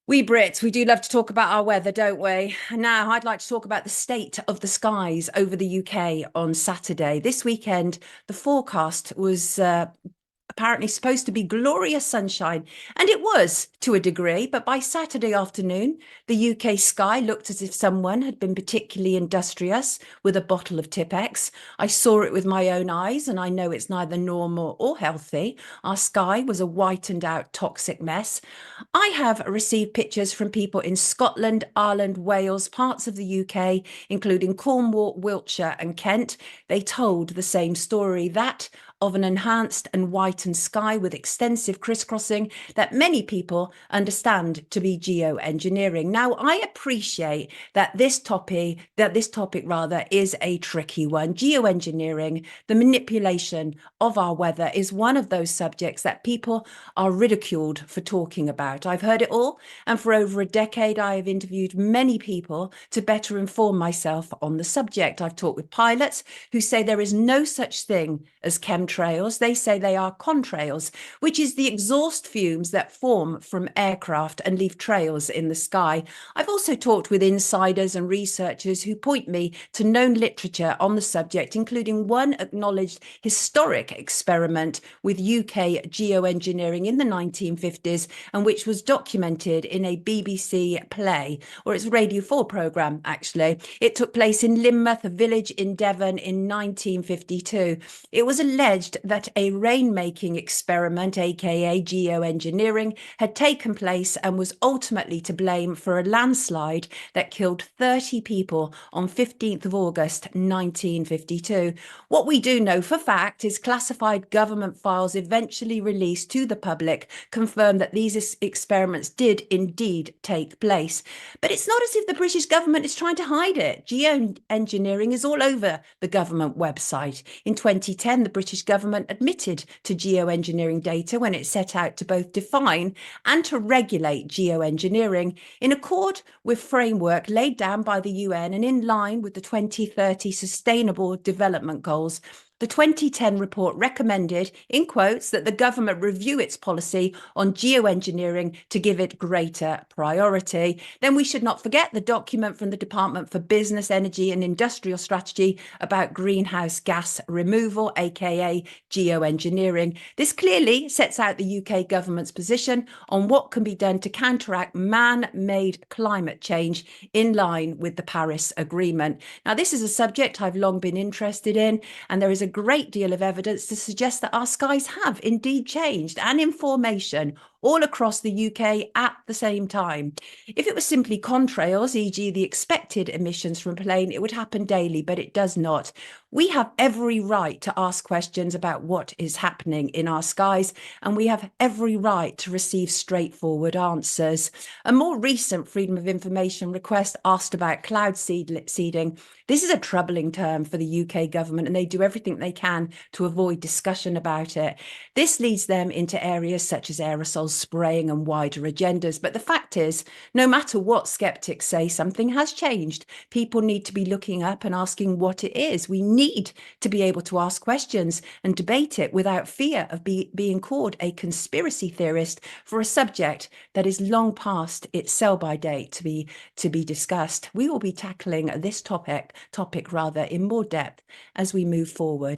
We Brits, we do love to talk about our weather, don't we? And now I'd like to talk about the state of the skies over the UK on Saturday. This weekend, the forecast was apparently supposed to be glorious sunshine, and it was to a degree, but by Saturday afternoon, the UK sky looked as if someone had been particularly industrious with a bottle of Tipp-Ex. I saw it with my own eyes, and I know it's neither normal or healthy. Our sky was a whitened out toxic mess. I have received pictures from people in Scotland, Ireland, Wales, parts of the UK, including Cornwall, Wiltshire, and Kent. They told the same story, that of an enhanced and whitened sky with extensive crisscrossing that many people understand to be geoengineering. Now, I appreciate that this topic rather is a tricky one. Geoengineering, the manipulation of our weather, is one of those subjects that people are ridiculed for talking about. I've heard it all, and for over a decade, I have interviewed many people to better inform myself on the subject. I've talked with pilots who say there is no such thing as chemtrails. They say they are contrails, which is the exhaust fumes that form from aircraft and leave trails in the sky. I've also talked with insiders and researchers who point me to known literature on the subject, including one acknowledged historic experiment with UK geoengineering in the 1950s, and which was documented in a BBC play, or it's a Radio 4 programme, actually. It took place in Lynmouth, a village in Devon, in 1952. It was alleged that a rainmaking experiment, aka geoengineering, had taken place and was ultimately to blame for a landslide that killed 30 people on 15th of August 1952. What we do know for fact is classified government files eventually released to the public confirm that these experiments did indeed take place. But it's not as if the British government is trying to hide it. Geoengineering is all over the government website. In 2010, the British government admitted to geoengineering data when it set out to both define and to regulate geoengineering in accord with framework laid down by the UN and in line with the 2030 Sustainable Development Goals. The 2010 report recommended, in quotes, that the government review its policy on geoengineering to give it greater priority. Then we should not forget the document from the Department for Business, Energy and Industrial Strategy about greenhouse gas removal, aka geoengineering. This clearly sets out the UK government's position on what can be done to counteract man-made climate change in line with the Paris Agreement. Now, this is a subject I've long been interested in, and there is a great deal of evidence to suggest that our skies have indeed changed, and in formation all across the UK at the same time. If it was simply contrails, e.g. the expected emissions from a plane, it would happen daily, but it does not. We have every right to ask questions about what is happening in our skies, and we have every right to receive straightforward answers. A more recent Freedom of Information request asked about cloud seeding. This is a troubling term for the UK government, and they do everything they can to avoid discussion about it. This leads them into areas such as aerosol spraying and wider agendas. But the fact is, no matter what skeptics say, something has changed. People need to be looking up and asking what it is. We need to be able to ask questions and debate it without fear of being called a conspiracy theorist for a subject that is long past its sell-by date to be discussed. We will be tackling this topic in more depth as we move forward.